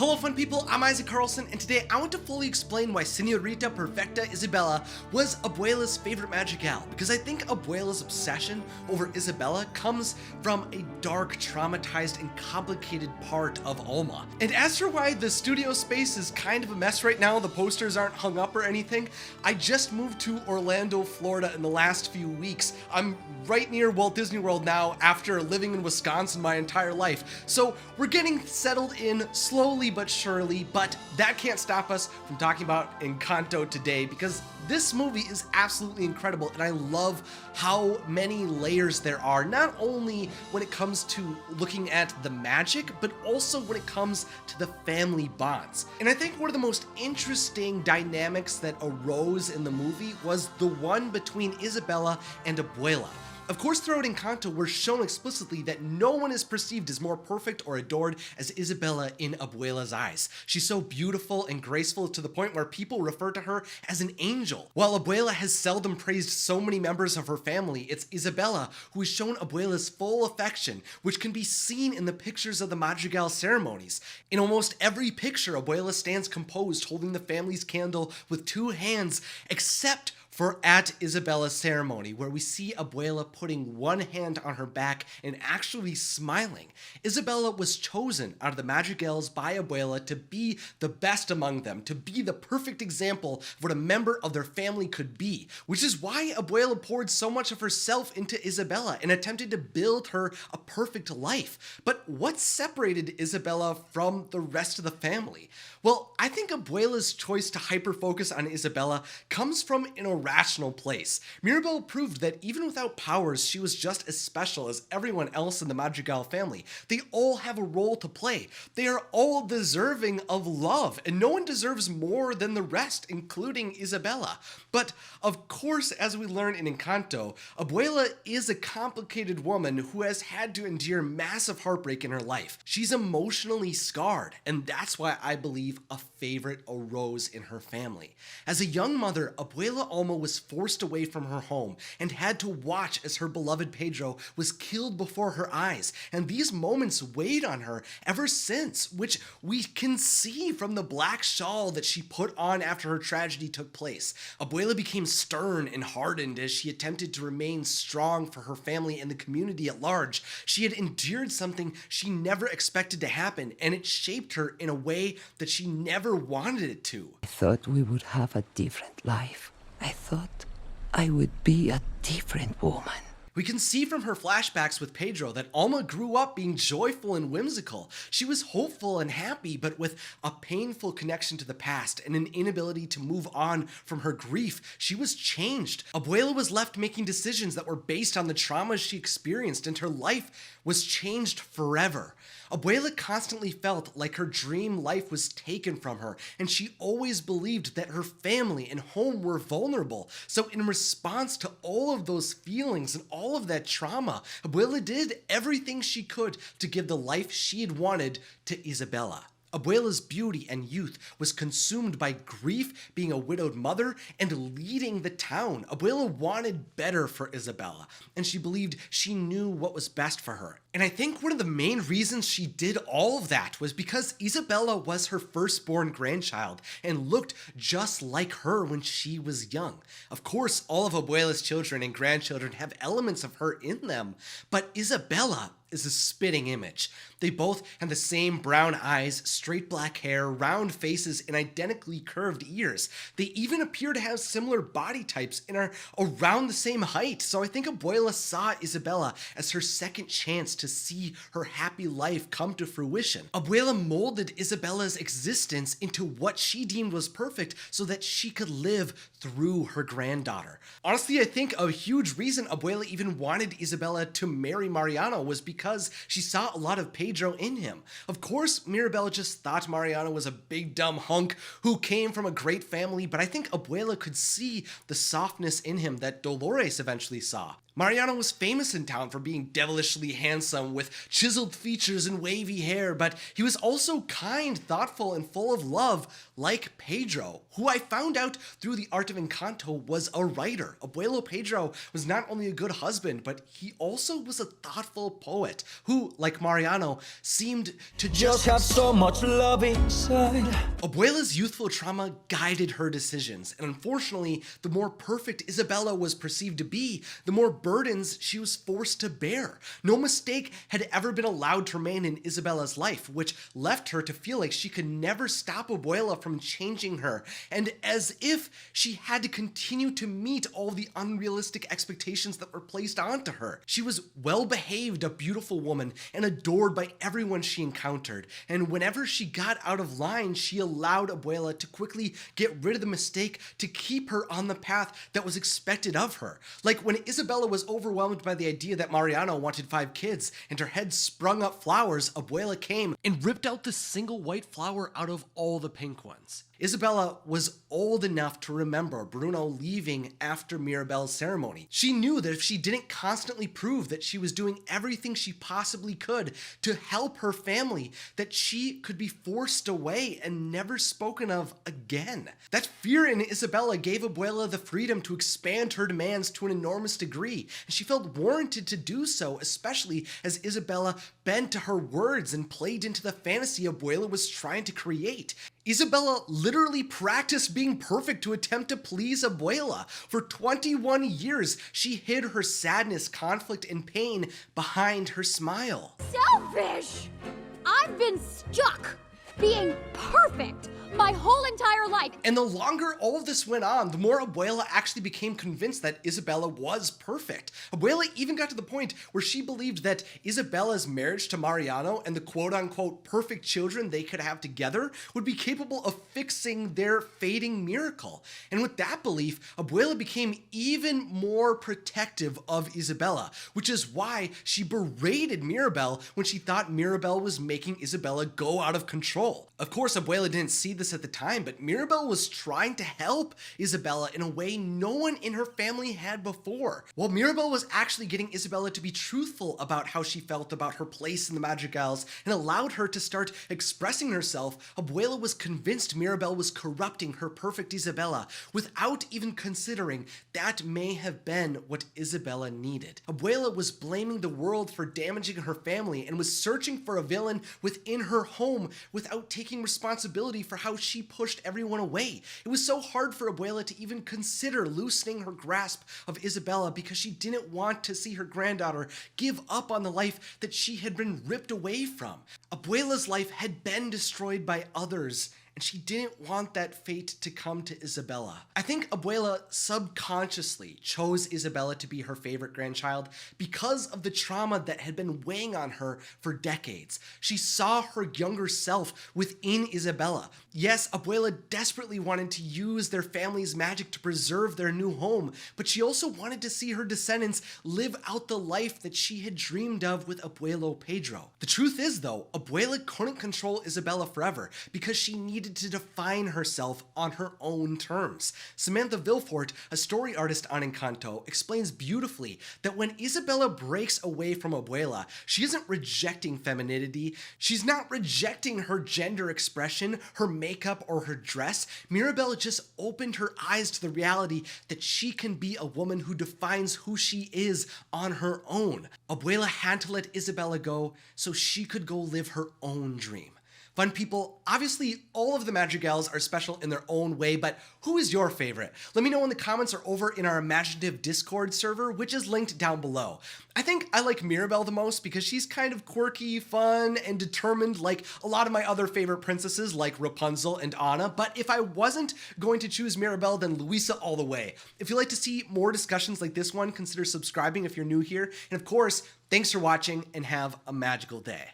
Hello fun people, I'm Isaac Carlson, and today I want to fully explain why Senorita Perfecta Isabela was Abuela's favorite Madrigal, because I think Abuela's obsession over Isabela comes from a dark, traumatized, and complicated part of Alma. And as for why the studio space is kind of a mess right now, the posters aren't hung up or anything, I just moved to Orlando, Florida in the last few weeks. I'm right near Walt Disney World now after living in Wisconsin my entire life, so we're getting settled in slowly but surely, but that can't stop us from talking about Encanto today, because this movie is absolutely incredible and I love how many layers there are, not only when it comes to looking at the magic, but also when it comes to the family bonds. And I think one of the most interesting dynamics that arose in the movie was the one between Isabela and Abuela. Of course, throughout Encanto, we're shown explicitly that no one is perceived as more perfect or adored as Isabela in Abuela's eyes. She's so beautiful and graceful to the point where people refer to her as an angel. While Abuela has seldom praised so many members of her family, it's Isabela who has shown Abuela's full affection, which can be seen in the pictures of the Madrigal ceremonies. In almost every picture, Abuela stands composed, holding the family's candle with two hands, except for at Isabela's ceremony, where we see Abuela putting one hand on her back and actually smiling. Isabela was chosen out of the Madrigals by Abuela to be the best among them, to be the perfect example of what a member of their family could be, which is why Abuela poured so much of herself into Isabela and attempted to build her a perfect life. But what separated Isabela from the rest of the family? Well, I think Abuela's choice to hyper-focus on Isabela comes from an irrational place. Mirabel proved that even without powers, she was just as special as everyone else in the Madrigal family. They all have a role to play. They are all deserving of love, and no one deserves more than the rest, including Isabela. But of course, as we learn in Encanto, Abuela is a complicated woman who has had to endure massive heartbreak in her life. She's emotionally scarred, and that's why I believe a favorite arose in her family. As a young mother, Abuela Alma was forced away from her home and had to watch as her beloved Pedro was killed before her eyes, and these moments weighed on her ever since, which we can see from the black shawl that she put on after her tragedy took place. Abuela became stern and hardened as she attempted to remain strong for her family and the community at large. She had endured something she never expected to happen, and it shaped her in a way that she never wanted it to. I thought we would have a different life. I thought I would be a different woman. We can see from her flashbacks with Pedro that Alma grew up being joyful and whimsical. She was hopeful and happy, but with a painful connection to the past and an inability to move on from her grief. She was changed. Abuela was left making decisions that were based on the traumas she experienced, and her life was changed forever. Abuela constantly felt like her dream life was taken from her, and she always believed that her family and home were vulnerable. So in response to all of those feelings and all of that trauma, Abuela did everything she could to give the life she had wanted to Isabela. Abuela's beauty and youth was consumed by grief, being a widowed mother, and leading the town. Abuela wanted better for Isabela, and she believed she knew what was best for her. And I think one of the main reasons she did all of that was because Isabela was her firstborn grandchild and looked just like her when she was young. Of course, all of Abuela's children and grandchildren have elements of her in them, but Isabela is a spitting image. They both have the same brown eyes, straight black hair, round faces, and identically curved ears. They even appear to have similar body types and are around the same height. So I think Abuela saw Isabela as her second chance to see her happy life come to fruition. Abuela molded Isabela's existence into what she deemed was perfect so that she could live through her granddaughter. Honestly, I think a huge reason Abuela even wanted Isabela to marry Mariano was because she saw a lot of Pedro in him. Of course, Mirabel just thought Mariano was a big dumb hunk who came from a great family, but I think Abuela could see the softness in him that Dolores eventually saw. Mariano was famous in town for being devilishly handsome with chiseled features and wavy hair, but he was also kind, thoughtful, and full of love, like Pedro, who I found out through the art of Encanto was a writer. Abuelo Pedro was not only a good husband, but he also was a thoughtful poet who, like Mariano, seemed to just have so much love inside. Abuela's youthful trauma guided her decisions, and unfortunately, the more perfect Isabela was perceived to be, the more burdens she was forced to bear. No mistake had ever been allowed to remain in Isabela's life, which left her to feel like she could never stop Abuela from changing her, and as if she had to continue to meet all the unrealistic expectations that were placed onto her. She was well-behaved, a beautiful woman, and adored by everyone she encountered, and whenever she got out of line, she allowed Abuela to quickly get rid of the mistake to keep her on the path that was expected of her. Like when Isabela was overwhelmed by the idea that Mariano wanted 5 kids and her head sprung up flowers, Abuela came and ripped out the single white flower out of all the pink ones. Isabela was old enough to remember Bruno leaving after Mirabel's ceremony. She knew that if she didn't constantly prove that she was doing everything she possibly could to help her family, that she could be forced away and never spoken of again. That fear in Isabela gave Abuela the freedom to expand her demands to an enormous degree, and she felt warranted to do so, especially as Isabela bent to her words and played into the fantasy Abuela was trying to create. Isabela literally practiced being perfect to attempt to please Abuela. For 21 years, she hid her sadness, conflict, and pain behind her smile. Selfish! I've been stuck being perfect my whole entire life. And the longer all of this went on, the more Abuela actually became convinced that Isabela was perfect. Abuela even got to the point where she believed that Isabela's marriage to Mariano and the quote-unquote perfect children they could have together would be capable of fixing their fading miracle. And with that belief, Abuela became even more protective of Isabela, which is why she berated Mirabel when she thought Mirabel was making Isabela go out of control. Of course, Abuela didn't see this at the time, but Mirabel was trying to help Isabela in a way no one in her family had before. While Mirabel was actually getting Isabela to be truthful about how she felt about her place in the Madrigals and allowed her to start expressing herself, Abuela was convinced Mirabel was corrupting her perfect Isabela without even considering that may have been what Isabela needed. Abuela was blaming the world for damaging her family and was searching for a villain within her home without taking responsibility for how she pushed everyone away. It was so hard for Abuela to even consider loosening her grasp of Isabela because she didn't want to see her granddaughter give up on the life that she had been ripped away from. Abuela's life had been destroyed by others, and she didn't want that fate to come to Isabela. I think Abuela subconsciously chose Isabela to be her favorite grandchild because of the trauma that had been weighing on her for decades. She saw her younger self within Isabela. Yes, Abuela desperately wanted to use their family's magic to preserve their new home, but she also wanted to see her descendants live out the life that she had dreamed of with Abuelo Pedro. The truth is, though, Abuela couldn't control Isabela forever because she needed to define herself on her own terms. Samantha Vilfort, a story artist on Encanto, explains beautifully that when Isabela breaks away from Abuela, she isn't rejecting femininity, she's not rejecting her gender expression, her makeup, or her dress. Mirabel just opened her eyes to the reality that she can be a woman who defines who she is on her own. Abuela had to let Isabela go so she could go live her own dream. Fun people, obviously all of the Madrigals are special in their own way, but who is your favorite? Let me know in the comments or over in our imaginative Discord server, which is linked down below. I think I like Mirabel the most because she's kind of quirky, fun, and determined like a lot of my other favorite princesses like Rapunzel and Anna, but if I wasn't going to choose Mirabel, then Luisa all the way. If you'd like to see more discussions like this one, consider subscribing if you're new here, and of course, thanks for watching and have a magical day.